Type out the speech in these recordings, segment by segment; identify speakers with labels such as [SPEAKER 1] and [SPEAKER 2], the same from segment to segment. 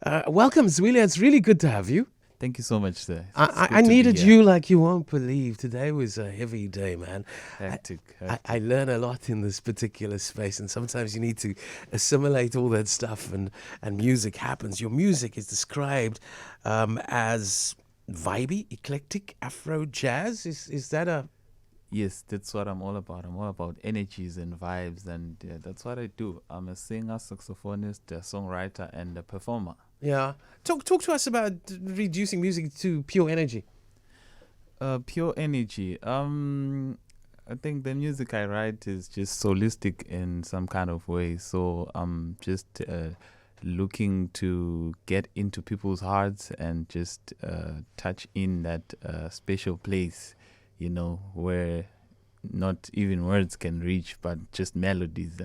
[SPEAKER 1] Welcome, ZwiLe. It's really good to have you.
[SPEAKER 2] Thank you so much, sir.
[SPEAKER 1] I needed you like you won't believe. Today was a heavy day, man.
[SPEAKER 2] Hectic.
[SPEAKER 1] I learn a lot in this particular space, and sometimes you need to assimilate all that stuff, and music happens. Your music is described as vibey, eclectic, Afro Jazz. Is that a...
[SPEAKER 2] Yes, that's what I'm all about. I'm all about energies and vibes, and that's what I do. I'm a singer, saxophonist, a songwriter, and a performer.
[SPEAKER 1] Yeah. Talk to us about reducing music to pure energy.
[SPEAKER 2] Pure energy. I think the music I write is just solistic in some kind of way. So I'm just looking to get into people's hearts and just touch in that special place, you know, where not even words can reach, but just melodies.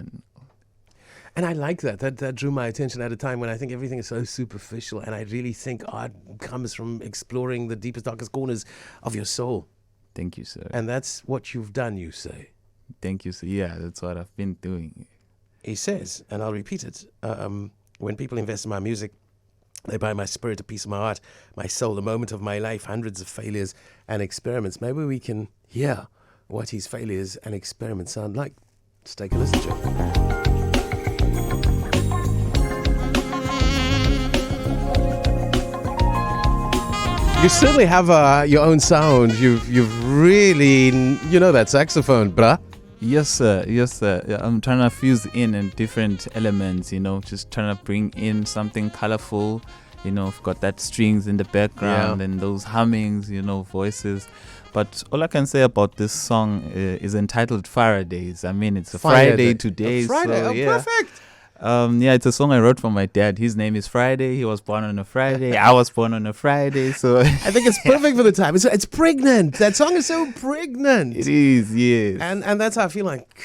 [SPEAKER 1] And I like that. That drew my attention at a time when I think everything is so superficial, and I really think art comes from exploring the deepest, darkest corners of your soul.
[SPEAKER 2] Thank you, sir.
[SPEAKER 1] And that's what you've done, you say.
[SPEAKER 2] Thank you, sir. Yeah, that's what I've been doing.
[SPEAKER 1] He says, and I'll repeat it, when people invest in my music, they buy my spirit, a piece of my heart, my soul, the moment of my life, hundreds of failures and experiments. Maybe we can hear what his failures and experiments sound like. Let's take a listen to it. You certainly have your own sound. You've really, you know that saxophone, bruh.
[SPEAKER 2] Yes, sir. Yes, sir. Yeah, I'm trying to fuse in different elements, you know, just trying to bring in something colorful. You know, I've got that strings in the background and those hummings, you know, voices. But all I can say about this song is entitled Fridays. I mean, it's a Friday today.
[SPEAKER 1] Friday, perfect.
[SPEAKER 2] Yeah, it's a song I wrote for my dad. His name is Friday. He was born on a Friday. I was born on a Friday. So
[SPEAKER 1] I think it's perfect for the time. It's pregnant. That song is so pregnant.
[SPEAKER 2] It is, yes.
[SPEAKER 1] And that's how I feel, like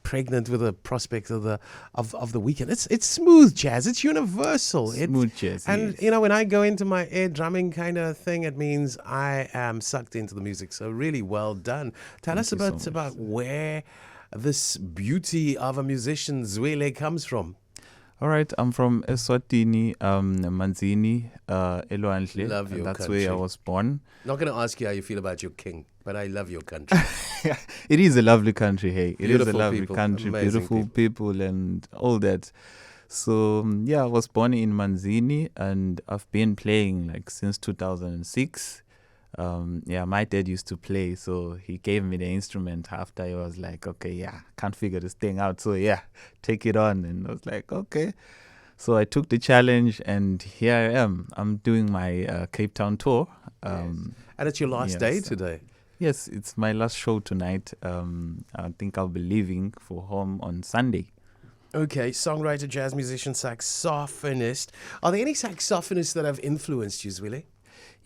[SPEAKER 1] pregnant with the prospect of the weekend. It's smooth jazz. It's universal.
[SPEAKER 2] Smooth jazz.
[SPEAKER 1] And
[SPEAKER 2] yes.
[SPEAKER 1] you know, when I go into my air drumming kind of thing, it means I am sucked into the music. So really well done. Tell us about where this beauty of a musician, ZwiLe, comes from.
[SPEAKER 2] All right, I'm from Eswatini, Manzini, Elwandle.
[SPEAKER 1] Love your
[SPEAKER 2] That's
[SPEAKER 1] country.
[SPEAKER 2] where I was born.
[SPEAKER 1] Not going to ask you how you feel about your king, but I love your country.
[SPEAKER 2] It is a lovely country, hey. It
[SPEAKER 1] Beautiful
[SPEAKER 2] is a lovely
[SPEAKER 1] people,
[SPEAKER 2] country,
[SPEAKER 1] amazing
[SPEAKER 2] beautiful people and all that. So, yeah, I was born in Manzini, and I've been playing like since 2006. My dad used to play, so he gave me the instrument after he was like, okay, yeah, can't figure this thing out, so yeah, take it on. And I was like, okay. So I took the challenge, and here I am. I'm doing my Cape Town tour.
[SPEAKER 1] And it's your last day today.
[SPEAKER 2] Yes, it's my last show tonight. I think I'll be leaving for home on Sunday.
[SPEAKER 1] Okay, songwriter, jazz musician, saxophonist. Are there any saxophonists that have influenced you, ZwiLe?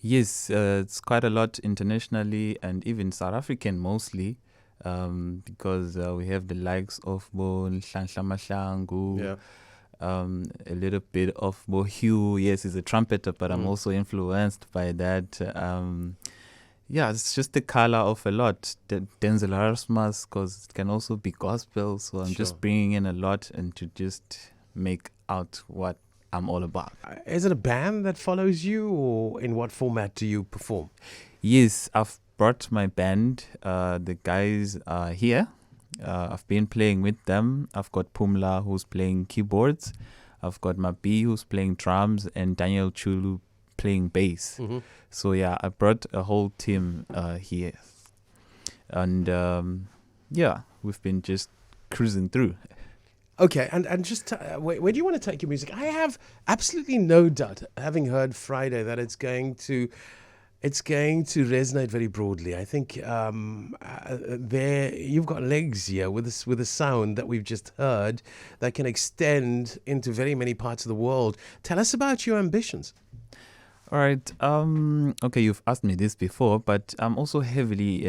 [SPEAKER 2] Yes, it's quite a lot internationally and even South African mostly, because we have the likes of Bo Nhlanhla Mahlangu, a little bit of Bo Hugh. Yes, he's a trumpeter, but I'm also influenced by that. It's just the color of a lot. Denzel Erasmus, because it can also be gospel, so I'm just bringing in a lot and to just make out what I'm all about.
[SPEAKER 1] Is it a band that follows you, or in what format do you perform?
[SPEAKER 2] Yes, I've brought my band. The guys are here. I've been playing with them. I've got Pumla, who's playing keyboards. I've got Mabi, who's playing drums, and Daniel Chulu playing bass. Mm-hmm. So yeah, I brought a whole team here. And we've been just cruising through.
[SPEAKER 1] Okay, and just where do you want to take your music? I have absolutely no doubt, having heard Friday, that it's going to resonate very broadly. I think there you've got legs here with a sound that we've just heard that can extend into very many parts of the world. Tell us about your ambitions.
[SPEAKER 2] All right. Okay, you've asked me this before, but I'm also heavily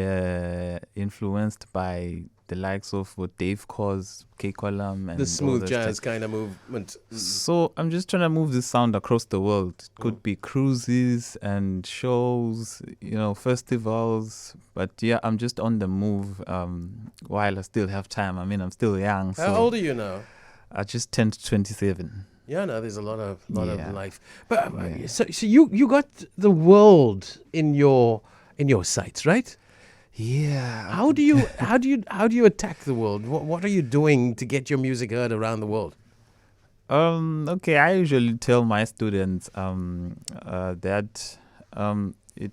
[SPEAKER 2] influenced by the likes of what Dave calls K-Column and
[SPEAKER 1] the smooth jazz kind of movement.
[SPEAKER 2] So I'm just trying to move this sound across the world. It could be cruises and shows, you know, festivals. But yeah, I'm just on the move while I still have time. I mean, I'm still young.
[SPEAKER 1] How old are you now?
[SPEAKER 2] I just turned 27.
[SPEAKER 1] Yeah, no, there's a lot of
[SPEAKER 2] Yeah.
[SPEAKER 1] life. But so you got the world in your sights, right?
[SPEAKER 2] Yeah.
[SPEAKER 1] How do you attack the world? What are you doing to get your music heard around the world?
[SPEAKER 2] Okay, I usually tell my students that it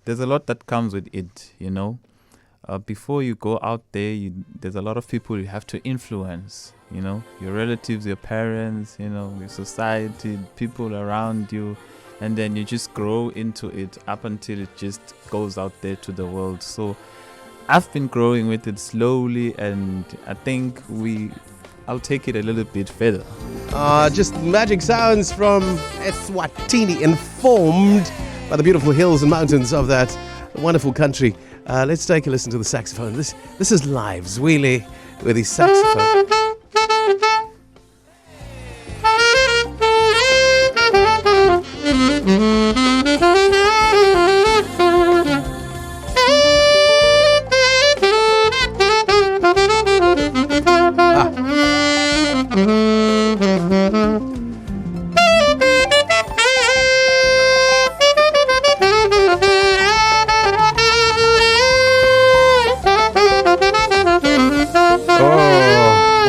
[SPEAKER 2] there's a lot that comes with it, you know. Before you go out there, there's a lot of people you have to influence, you know, your relatives, your parents, you know, your society, people around you, and then you just grow into it up until it just goes out there to the world. So I've been growing with it slowly, and I think I'll take it a little bit further.
[SPEAKER 1] Just magic sounds from Eswatini, informed by the beautiful hills and mountains of that wonderful country. Let's take a listen to the saxophone. This is live, ZwiLe with his saxophone.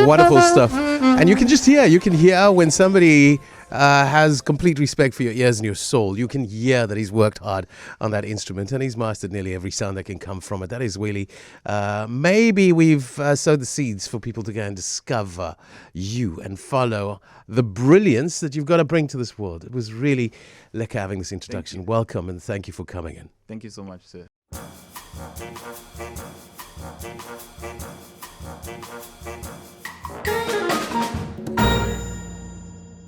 [SPEAKER 1] Wonderful stuff. And you can hear when somebody has complete respect for your ears and your soul. You can hear that he's worked hard on that instrument and he's mastered nearly every sound that can come from it. That is really, maybe we've sowed the seeds for people to go and discover you and follow the brilliance that you've got to bring to this world. It was really lekker having this introduction. Welcome and thank you for coming in.
[SPEAKER 2] Thank you so much, sir.